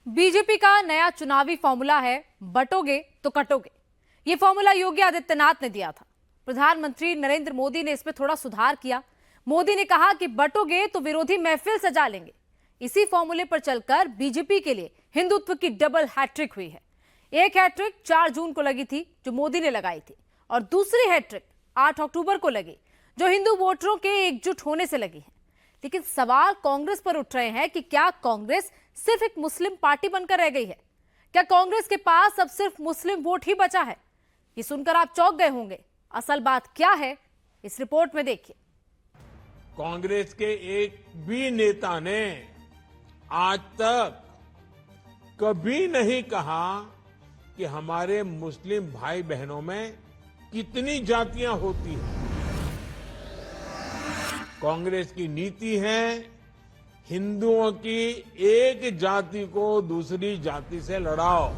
BJP का नया चुनावी फॉर्मूला है बटोगे तो कटोगे। ये फॉर्मूला योगी आदित्यनाथ ने दिया था। प्रधानमंत्री नरेंद्र मोदी ने इसमें थोड़ा सुधार किया। मोदी ने कहा कि बटोगे तो विरोधी महफिल सजा लेंगे। इसी फॉर्मूले पर चलकर बीजेपी के लिए हिंदुत्व की डबल हैट्रिक हुई है। एक हैट्रिक 4 जून को लगी थी जो मोदी ने लगाई थी, और दूसरी हैट्रिक 8 अक्टूबर को लगी जो हिंदू वोटरों के एकजुट होने से लगी है। लेकिन सवाल कांग्रेस पर उठ रहे हैं कि क्या कांग्रेस सिर्फ एक मुस्लिम पार्टी बनकर रह गई है? क्या कांग्रेस के पास अब सिर्फ मुस्लिम वोट ही बचा है? ये सुनकर आप चौंक गए होंगे। असल बात क्या है, इस रिपोर्ट में देखिए। कांग्रेस के एक भी नेता ने आज तक कभी नहीं कहा कि हमारे मुस्लिम भाई बहनों में कितनी जातियां होती हैं। कांग्रेस की नीति है हिंदुओं की एक जाति को दूसरी जाति से लड़ाओ।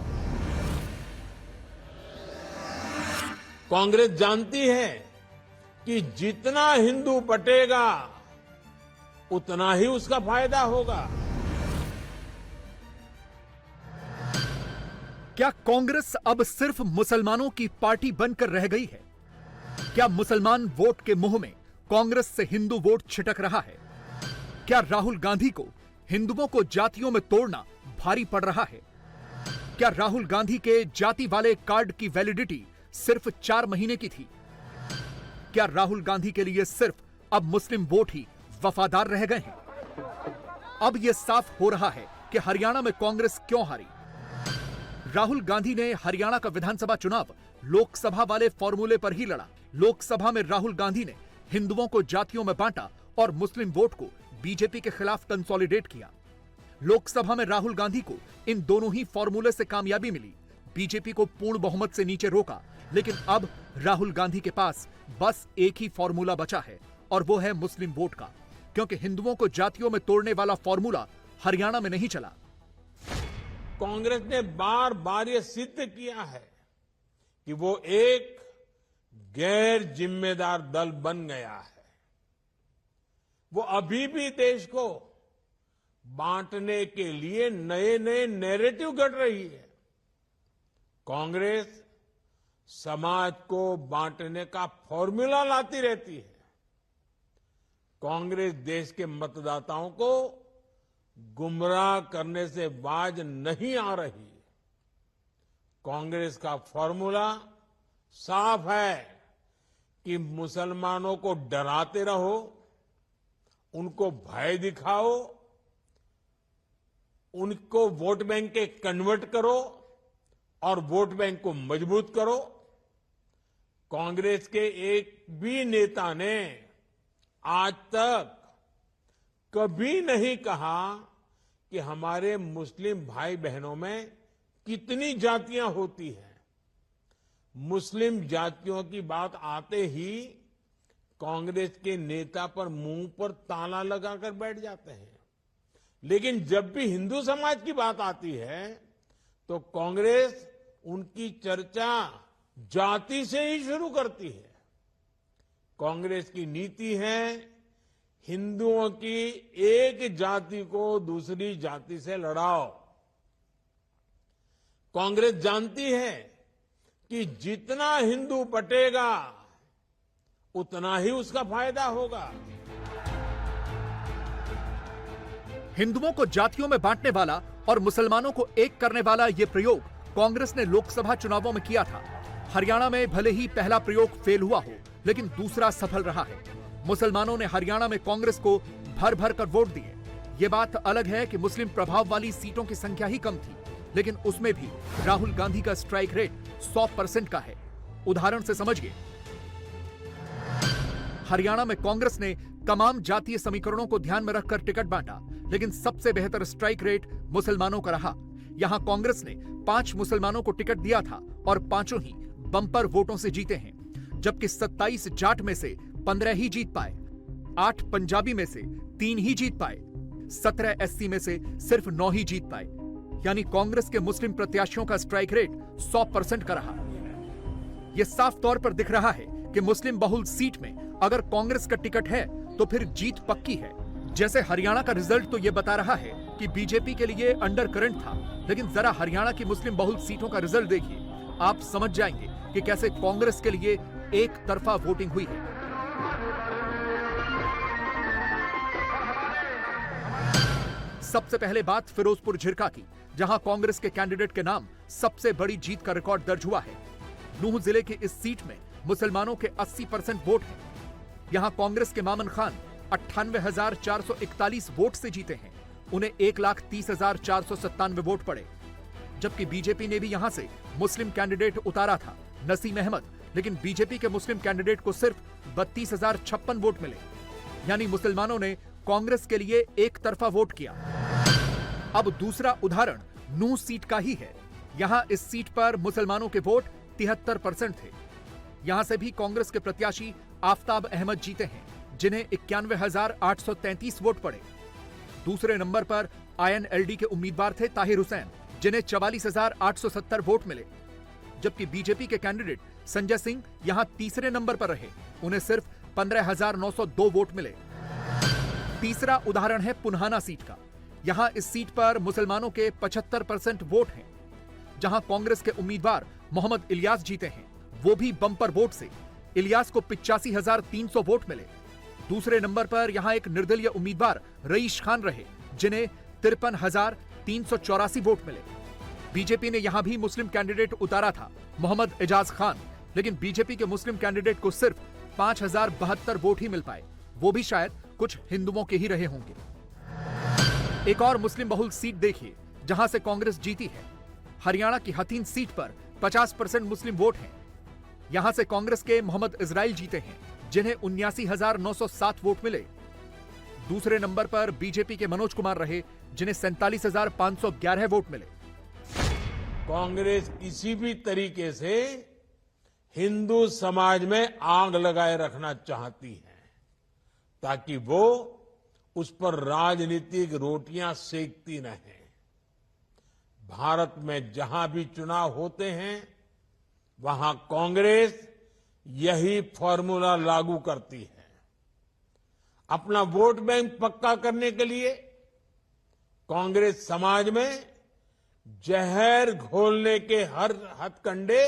कांग्रेस जानती है कि जितना हिंदू बटेगा उतना ही उसका फायदा होगा। क्या कांग्रेस अब सिर्फ मुसलमानों की पार्टी बनकर रह गई है? क्या मुसलमान वोट के मुंह में कांग्रेस से हिंदू वोट छिटक रहा है? क्या राहुल गांधी को हिंदुओं को जातियों में तोड़ना भारी पड़ रहा है? क्या राहुल गांधी के जाति वाले कार्ड की वैलिडिटी सिर्फ 4 महीने की थी? क्या राहुल गांधी के लिए सिर्फ अब मुस्लिम वोट ही वफादार रह गए हैं? अब यह साफ हो रहा है कि हरियाणा में कांग्रेस क्यों हारी। राहुल गांधी ने हरियाणा का विधानसभा चुनाव लोकसभा वाले फॉर्मूले पर ही लड़ा। लोकसभा में राहुल गांधी ने हिंदुओं को जातियों में बांटा और मुस्लिम वोट को बीजेपी के खिलाफ कंसोलिडेट किया। लोकसभा में राहुल गांधी को इन दोनों ही फॉर्मूले से कामयाबी मिली। बीजेपी को पूर्ण बहुमत से नीचे रोका, लेकिन अब राहुल गांधी के पास बस एक ही फॉर्मूला बचा है, और वो है मुस्लिम वोट का, क्योंकि हिंदुओं को जातियों में तोड़ने वाला फॉर्मूला हरियाणा में नहीं चला। कांग्रेस ने बार बार यह सिद्ध किया है कि वो एक गैर जिम्मेदार दल बन गया है। वो अभी भी देश को बांटने के लिए नए नए नैरेटिव गढ़ रही है। कांग्रेस समाज को बांटने का फॉर्मूला लाती रहती है। कांग्रेस देश के मतदाताओं को गुमराह करने से बाज नहीं आ रही। कांग्रेस का फॉर्मूला साफ है कि मुसलमानों को डराते रहो, उनको भय दिखाओ, उनको वोट बैंक के कन्वर्ट करो और वोट बैंक को मजबूत करो। कांग्रेस के एक भी नेता ने आज तक कभी नहीं कहा कि हमारे मुस्लिम भाई बहनों में कितनी जातियां होती हैं। मुस्लिम जातियों की बात आते ही कांग्रेस के नेता पर मुंह पर ताला लगाकर बैठ जाते हैं। लेकिन जब भी हिंदू समाज की बात आती है तो कांग्रेस उनकी चर्चा जाति से ही शुरू करती है। कांग्रेस की नीति है हिंदुओं की एक जाति को दूसरी जाति से लड़ाओ। कांग्रेस जानती है कि जितना हिंदू बटेगा उतना ही उसका फायदा होगा। हिंदुओं को जातियों में बांटने वाला और मुसलमानों को एक करने वाला यह प्रयोग कांग्रेस ने लोकसभा चुनावों में किया था। हरियाणा में भले ही पहला प्रयोग फेल हुआ हो, लेकिन दूसरा सफल रहा है। मुसलमानों ने हरियाणा में कांग्रेस को भर भर कर वोट दिए। ये बात अलग है कि मुस्लिम प्रभाव वाली सीटों की संख्या ही कम थी, लेकिन उसमें भी राहुल गांधी का स्ट्राइक रेट 100% का है। उदाहरण से समझिए। हरियाणा में कांग्रेस ने तमाम जातीय समीकरणों को ध्यान में रखकर टिकट बांटा, लेकिन सबसे बेहतर स्ट्राइक रेट मुसलमानों का रहा। यहां कांग्रेस ने 5 मुसलमानों को टिकट दिया था और 5 ही बंपर वोटों से जीते हैं, जबकि 27 जाट में से 15 ही जीत पाए, 8 पंजाबी में से 3 ही जीत पाए, 17 एससी में से सिर्फ 9 ही जीत पाए। यानी कांग्रेस के मुस्लिम प्रत्याशियों का स्ट्राइक रेट 100% का रहा। यह साफ तौर पर दिख रहा है कि मुस्लिम बहुल सीट में अगर कांग्रेस का टिकट है तो फिर जीत पक्की है। जैसे हरियाणा का रिजल्ट तो यह बता रहा है कि बीजेपी के लिए अंडर करंट था, लेकिन जरा हरियाणा की मुस्लिम बहुल सीटों का रिजल्ट देखिए, आप समझ जाएंगे कि कैसे कांग्रेस के लिए एक तरफा वोटिंग हुई है। सबसे पहले बात फिरोजपुर झिरका की, जहां कांग्रेस के कैंडिडेट के नाम सबसे बड़ी जीत का रिकॉर्ड दर्ज हुआ है। नूंह जिले की इस सीट में मुसलमानों के 80% वोट हैं। यहां कांग्रेस के मामन खान 98,441 वोट से जीते हैं। उन्हें 1,30,497 वोट पड़े। जबकि बीजेपी ने भी यहां से मुस्लिम कैंडिडेट उतारा था, नसीम अहमद, लेकिन बीजेपी के मुस्लिम कैंडिडेट को सिर्फ 32,056 वोट मिले। यानी मुसलमानों ने कांग्रेस के लिए एक तरफा वोट किया। अब दूसरा उदाहरण नूंह सीट का ही है। यहां इस सीट पर मुसलमानों के वोट 73% थे। यहां से भी कांग्रेस के प्रत्याशी आफ्ताब अहमद जीते हैं, जिन्हें 91,833 वोट पड़े। दूसरे नंबर पर INLD के उम्मीदवार थे ताहिर हुसैन, जिन्हें 44,870 वोट मिले। जबकि बीजेपी के कैंडिडेट संजय सिंह यहां तीसरे नंबर पर रहे, उन्हें सिर्फ 15,902 वोट मिले। तीसरा उदाहरण है पुन्हाना सीट का। यहां इस सीट पर मुसलमानों के 75% वोट हैं। जहां कांग्रेस के उम्मीदवार मोहम्मद इलियास जीते हैं, वो भी बम्पर वोट से। इलियास को 85,300 वोट मिले। दूसरे नंबर पर यहां एक निर्दलीय उम्मीदवार रईश खान रहे, जिन्हें 53,384 वोट मिले। बीजेपी ने यहां भी मुस्लिम कैंडिडेट उतारा था, मोहम्मद एजाज खान, लेकिन बीजेपी के मुस्लिम कैंडिडेट को सिर्फ 5,072 वोट ही मिल पाए, वो भी शायद कुछ हिंदुओं के ही रहे होंगे। एक और मुस्लिम बहुल सीट देखिए, जहां से कांग्रेस जीती है। हरियाणा की हथीन सीट पर 50% मुस्लिम वोट हैं। यहां से कांग्रेस के मोहम्मद इजराइल जीते हैं, जिन्हें 79,907 वोट मिले। दूसरे नंबर पर बीजेपी के मनोज कुमार रहे, जिन्हें 47,511 वोट मिले। कांग्रेस किसी भी तरीके से हिंदू समाज में आग लगाए रखना चाहती है, ताकि वो उस पर राजनीतिक रोटियां सेकती रहें। भारत में जहां भी चुनाव होते हैं, वहां कांग्रेस यही फॉर्मूला लागू करती है। अपना वोट बैंक पक्का करने के लिए कांग्रेस समाज में जहर घोलने के हर हथकंडे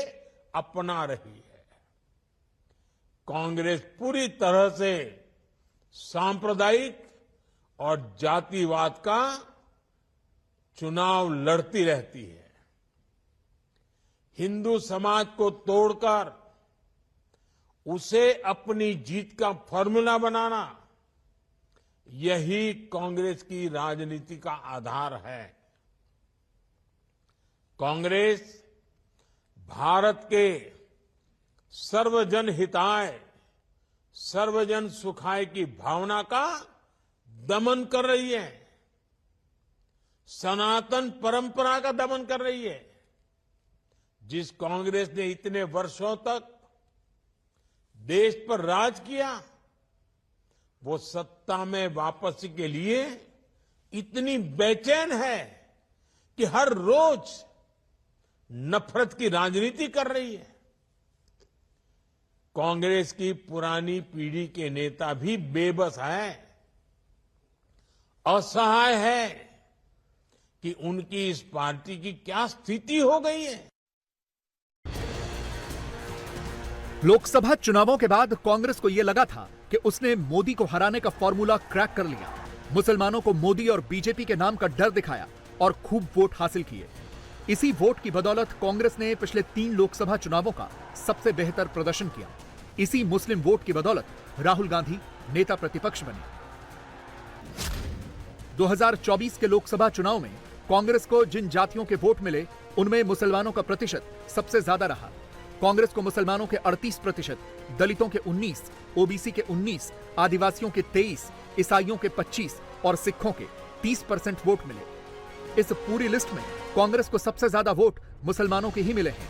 अपना रही है। कांग्रेस पूरी तरह से सांप्रदायिक और जातिवाद का चुनाव लड़ती रहती है। हिंदू समाज को तोड़कर उसे अपनी जीत का फॉर्मूला बनाना, यही कांग्रेस की राजनीति का आधार है। कांग्रेस भारत के सर्वजन हिताय, सर्वजन सुखाय की भावना का दमन कर रही है, सनातन परंपरा का दमन कर रही है। जिस कांग्रेस ने इतने वर्षों तक देश पर राज किया, वो सत्ता में वापसी के लिए इतनी बेचैन है कि हर रोज नफरत की राजनीति कर रही है। कांग्रेस की पुरानी पीढ़ी के नेता भी बेबस है, असहाय है कि उनकी इस पार्टी की क्या स्थिति हो गई है। लोकसभा चुनावों के बाद कांग्रेस को यह लगा था कि उसने मोदी को हराने का फॉर्मूला क्रैक कर लिया। मुसलमानों को मोदी और बीजेपी के नाम का डर दिखाया और खूब वोट हासिल किए। इसी वोट की बदौलत कांग्रेस ने पिछले 3 लोकसभा चुनावों का सबसे बेहतर प्रदर्शन किया। इसी मुस्लिम वोट की बदौलत राहुल गांधी नेता प्रतिपक्ष बने। 2024 के लोकसभा चुनाव में कांग्रेस को जिन जातियों के वोट मिले, उनमें मुसलमानों का प्रतिशत सबसे ज्यादा रहा। कांग्रेस को मुसलमानों के 38%, दलितों के 19, ओबीसी के 19, आदिवासियों के 23, ईसाइयों के 25 और सिखों के 30% वोट मिले। इस पूरी लिस्ट में कांग्रेस को सबसे ज्यादा वोट मुसलमानों के ही मिले हैं।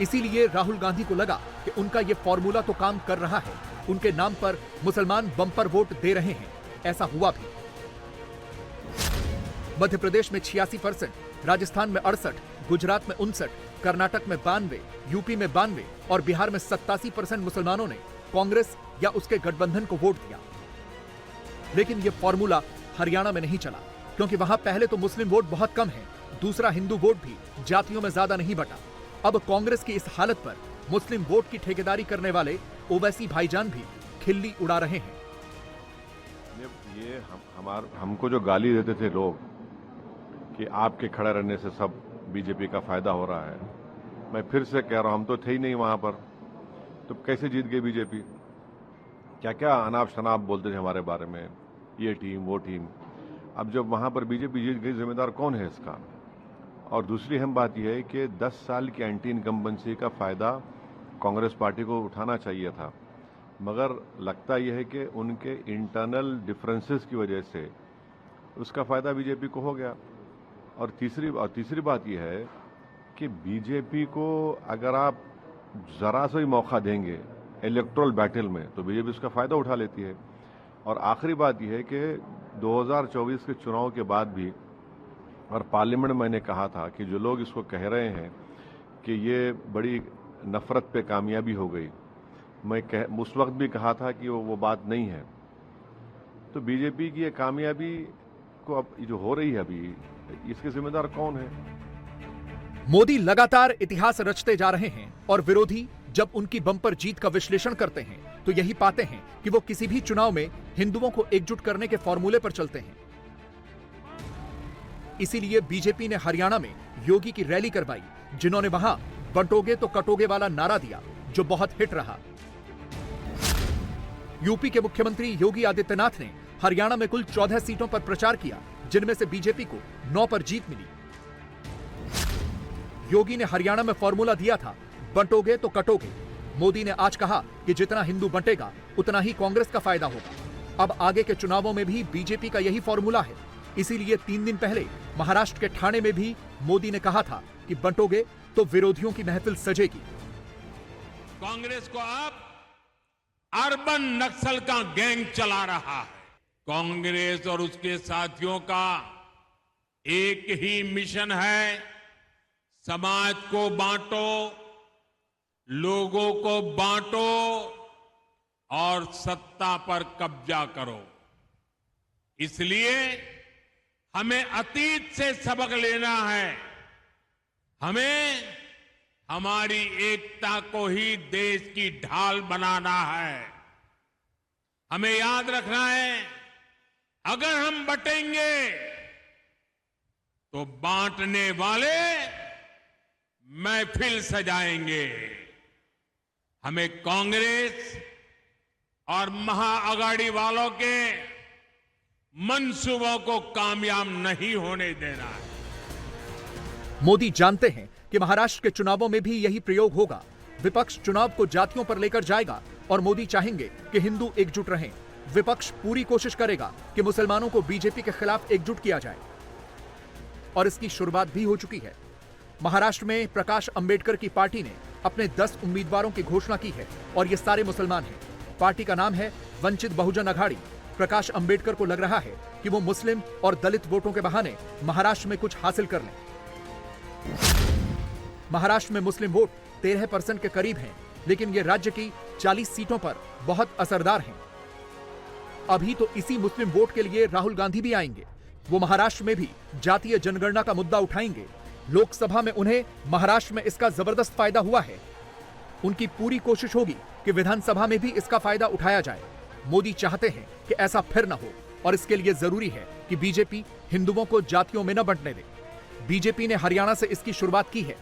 इसीलिए राहुल गांधी को लगा कि उनका यह फॉर्मूला तो काम कर रहा है, उनके नाम पर मुसलमान बम्पर वोट दे रहे हैं। ऐसा हुआ भी। मध्य प्रदेश में 86%, राजस्थान में 68%, गुजरात में 59%, कर्नाटक में 92%, यूपी में 92% और बिहार में 87% मुसलमानों ने कांग्रेस या उसके गठबंधन को वोट दिया। लेकिन यह फॉर्मूला हरियाणा में नहीं चला। क्योंकि वहां पहले तो मुस्लिम वोट बहुत कम है, दूसरा हिंदू वोट भी जातियों में ज्यादा नहीं बटा। अब कांग्रेस की इस हालत पर मुस्लिम वोट की ठेकेदारी करने वाले ओवैसी भाईजान भी खिल्ली उड़ा रहे हैं। ये हमको जो गाली देते थे लोग कि आपके खड़े रहने से सब बीजेपी का फायदा हो रहा है, मैं फिर से कह रहा हूं, हम तो थे ही नहीं वहां पर, तो कैसे जीत गई बीजेपी? क्या क्या अनाप शनाप बोलते थे हमारे बारे में, ये टीम वो टीम। अब जब वहां पर बीजेपी जीत गई, जिम्मेदार कौन है इसका? और दूसरी अहम बात यह है कि 10 साल की एंटी इनकम्बेंसी का फायदा कांग्रेस पार्टी को उठाना चाहिए था, मगर लगता यह है कि उनके इंटरनल डिफरेंसेस की वजह से उसका फायदा बीजेपी को हो गया। और तीसरी बात यह है कि बीजेपी को अगर आप जरा सा भी मौका देंगे इलेक्टोरल बैटल में, तो बीजेपी उसका फायदा उठा लेती है। और आखिरी बात यह है कि 2024 के चुनाव के बाद भी, और पार्लियामेंट में मैंने कहा था कि जो लोग इसको कह रहे हैं कि ये बड़ी नफरत पे कामयाबी हो गई, मैं उस वक्त भी कहा था कि वो बात नहीं है। तो बीजेपी की ये कामयाबी को अब जो हो रही है अभी, इसके जिम्मेदार कौन है? मोदी लगातार इतिहास रचते जा रहे हैं और विरोधी जब उनकी बम्पर जीत का विश्लेषण करते हैं तो यही पाते हैं कि वो किसी भी चुनाव में हिंदुओं को एकजुट करने के फॉर्मूले पर चलते हैं। इसीलिए बीजेपी ने हरियाणा में योगी की रैली करवाई, जिन्होंने वहां बंटोगे तो कटोगे वाला नारा दिया, जो बहुत हिट रहा। यूपी के मुख्यमंत्री योगी आदित्यनाथ ने हरियाणा में कुल 14 सीटों पर प्रचार किया, जिनमें से बीजेपी को 9 पर जीत मिली। योगी ने हरियाणा में फॉर्मूला दिया था, बंटोगे तो कटोगे। मोदी ने आज कहा कि जितना हिंदू बंटेगा उतना ही कांग्रेस का फायदा होगा। अब आगे के चुनावों में भी बीजेपी का यही फॉर्मूला है। इसीलिए 3 दिन पहले महाराष्ट्र के ठाणे में भी मोदी ने कहा था कि बंटोगे तो विरोधियों की महफिल सजेगी। कांग्रेस को अब अर्बन नक्सल का गैंग चला रहा है। कांग्रेस और उसके साथियों का एक ही मिशन है, समाज को बांटो, लोगों को बांटो और सत्ता पर कब्जा करो। इसलिए हमें अतीत से सबक लेना है। हमें हमारी एकता को ही देश की ढाल बनाना है। हमें याद रखना है, अगर हम बटेंगे तो बांटने वाले महफिल सजाएंगे। हमें कांग्रेस और महाअघाड़ी वालों के मंसूबों को कामयाब नहीं होने देना है। मोदी जानते हैं कि महाराष्ट्र के चुनावों में भी यही प्रयोग होगा। विपक्ष चुनाव को जातियों पर लेकर जाएगा और मोदी चाहेंगे कि हिंदू एकजुट रहें। विपक्ष पूरी कोशिश करेगा कि मुसलमानों को बीजेपी के खिलाफ एकजुट किया जाए, और इसकी शुरुआत भी हो चुकी है। महाराष्ट्र में प्रकाश अंबेडकर की पार्टी ने अपने 10 उम्मीदवारों की घोषणा की है और ये सारे मुसलमान हैं। पार्टी का नाम है वंचित बहुजन अघाड़ी। प्रकाश अंबेडकर को लग रहा है कि वो मुस्लिम और दलित वोटों के बहाने महाराष्ट्र में कुछ हासिल कर लें। महाराष्ट्र में मुस्लिम वोट 13% के करीब हैं, लेकिन ये राज्य की 40 सीटों पर बहुत असरदार हैं। अभी तो इसी मुस्लिम वोट के लिए राहुल गांधी भी आएंगे। वो महाराष्ट्र में भी जातीय जनगणना का मुद्दा उठाएंगे। लोकसभा में उन्हें महाराष्ट्र में इसका जबरदस्त फायदा हुआ है। उनकी पूरी कोशिश होगी कि विधानसभा में भी इसका फायदा उठाया जाए। मोदी चाहते हैं कि ऐसा फिर न हो, और इसके लिए जरूरी है कि बीजेपी हिंदुओं को जातियों में न बंटने दे। बीजेपी ने हरियाणा से इसकी शुरुआत की है।